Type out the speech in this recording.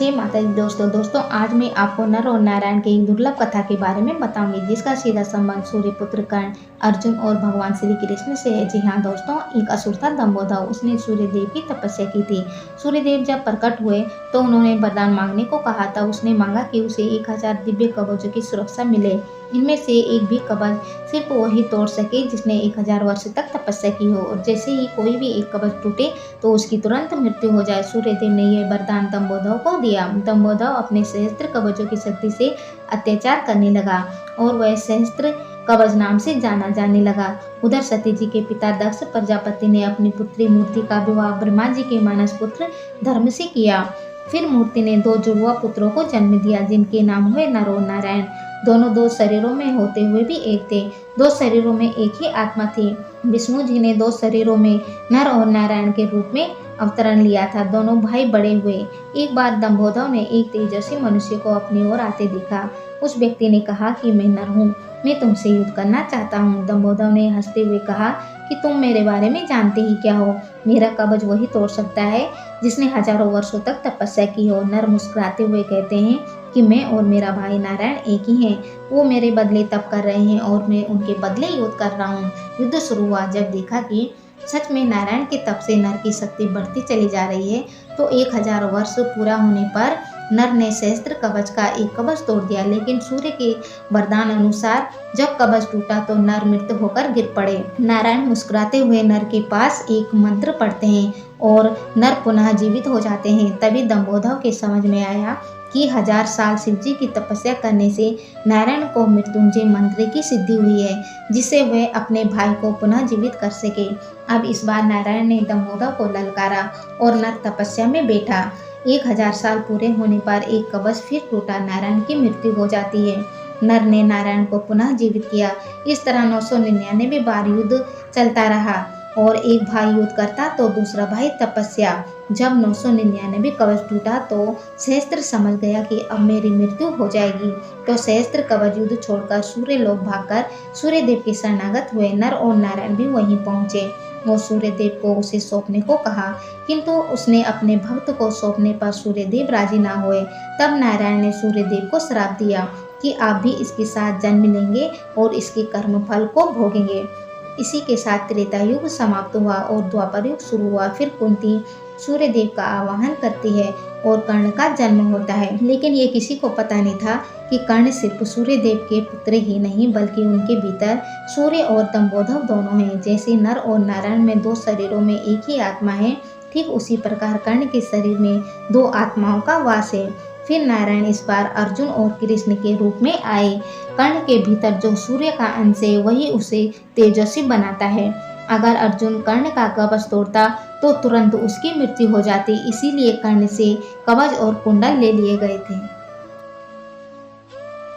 जय माता दी दोस्तों आज मैं आपको नर और नारायण की एक दुर्लभ कथा के बारे में बताऊंगी जिसका सीधा संबंध सूर्यपुत्र कर्ण, अर्जुन और भगवान श्री कृष्ण से है। जी हाँ दोस्तों, एक असुर था दंभोदर। उसने सूर्यदेव की तपस्या की थी। सूर्यदेव जब प्रकट हुए तो उन्होंने वरदान मांगने को कहा था। उसने मांगा कि उसे 1000 दिव्य कवचों की सुरक्षा मिले। इनमें से एक भी कवच सिर्फ वही तोड़ सके जिसने 1000 वर्ष तक तपस्या की हो, और जैसे ही कोई भी एक कवच टूटे तो उसकी तुरंत मृत्यु हो जाए। सूर्यदेव ने यह वरदान दंभोदर को दिया। दंभोदर अपने सहस्त्र कवचों की शक्ति से अत्याचार करने लगा और वह सहस्त्र कवच नाम से जाना जाने लगा। उधर सती जी के पिता दक्ष प्रजापति ने अपनी पुत्री मूर्ति का विवाह ब्रह्मा जी के मानस पुत्र धर्म से किया। फिर मूर्ति ने 2 जुड़वा पुत्रों को जन्म दिया जिनके नाम हुए नर और नारायण। दोनों 2 शरीरों में होते हुए भी एक थे। 2 शरीरों में एक ही आत्मा थी। विष्णु जी ने 2 शरीरों में नर और नारायण के रूप में अवतरण लिया था। दोनों भाई बड़े हुए। एक बार दंभोदर ने एक तेजस्वी मनुष्य को अपनी ओर आते देखा। उस व्यक्ति ने कहा कि मैं नर हूँ, मैं तुमसे युद्ध करना चाहता हूँ। दंभोदर ने हंसते हुए कहा कि तुम मेरे बारे में जानते ही क्या हो। मेरा कवच वही तोड़ सकता है जिसने हजारों वर्षों तक तपस्या की हो। नर मुस्कुराते हुए कहते हैं कि मैं और मेरा भाई नारायण एक ही हैं। वो मेरे बदले तप कर रहे हैं और मैं उनके बदले युद्ध कर रहा हूँ। युद्ध शुरू हुआ। जब देखा कि सच में नारायण के तप से नर की शक्ति बढ़ती चली जा रही है तो 1000 वर्ष पूरा होने पर नर ने सहस्त्र कवच का एक कवच तोड़ दिया। लेकिन सूर्य के वरदान अनुसार जब कवच टूटा तो नर मृत होकर गिर पड़े। नारायण मुस्कुराते हुए नर के पास एक मंत्र पढ़ते हैं और नर पुनः जीवित हो जाते हैं। तभी दंभोदर के समझ में आया कि 1000 साल शिवजी की तपस्या करने से नारायण को मृत्युंजय मंत्र की सिद्धि हुई है जिससे वे अपने भाई को पुनः जीवित कर सके। अब इस बार नारायण ने दंभोदर को ललकारा और नर तपस्या में बैठा। 1000 साल पूरे होने पर एक कवच फिर टूटा। नारायण की मृत्यु हो जाती है। नर ने नारायण को पुनः जीवित किया। इस तरह 999 बार युद्ध चलता रहा और एक भाई युद्ध करता तो दूसरा भाई तपस्या। जब 999 कवच टूटा तो सहस्त्र समझ गया कि अब मेरी मृत्यु हो जाएगी, तो सहस्त्र कवच युद्ध छोड़कर सूर्य लोक भागकर सूर्यदेव के शरणागत हुए। नर और नारायण भी वहीं पहुंचे और सूर्यदेव को उसे सौंपने को कहा, किंतु उसने अपने भक्त को सौंपने पर सूर्यदेव राजी ना हुए। तब नारायण ने सूर्यदेव को श्राप दिया कि आप भी इसके साथ जन्म लेंगे और इसके कर्म फल को भोगेंगे। इसी के साथ त्रेता युग समाप्त हुआ और द्वापर युग शुरू हुआ। फिर कुंती सूर्यदेव का आवाहन करती है और कर्ण का जन्म होता है। लेकिन ये किसी को पता नहीं था कि कर्ण सिर्फ सूर्यदेव के पुत्र ही नहीं बल्कि उनके भीतर सूर्य और दंभोदर दोनों हैं। जैसे नर और नारायण में 2 शरीरों में एक ही आत्मा है, ठीक उसी प्रकार कर्ण के शरीर में 2 आत्माओं का वास है। फिर नारायण इस बार अर्जुन और कृष्ण के रूप में आए। कर्ण के भीतर जो सूर्य का अंश है वही उसे तेजस्वी बनाता है। अगर अर्जुन कर्ण का कवच तोड़ता तो तुरंत उसकी मृत्यु हो जाती, इसीलिए कर्ण से कवच और कुंडल ले लिए गए थे।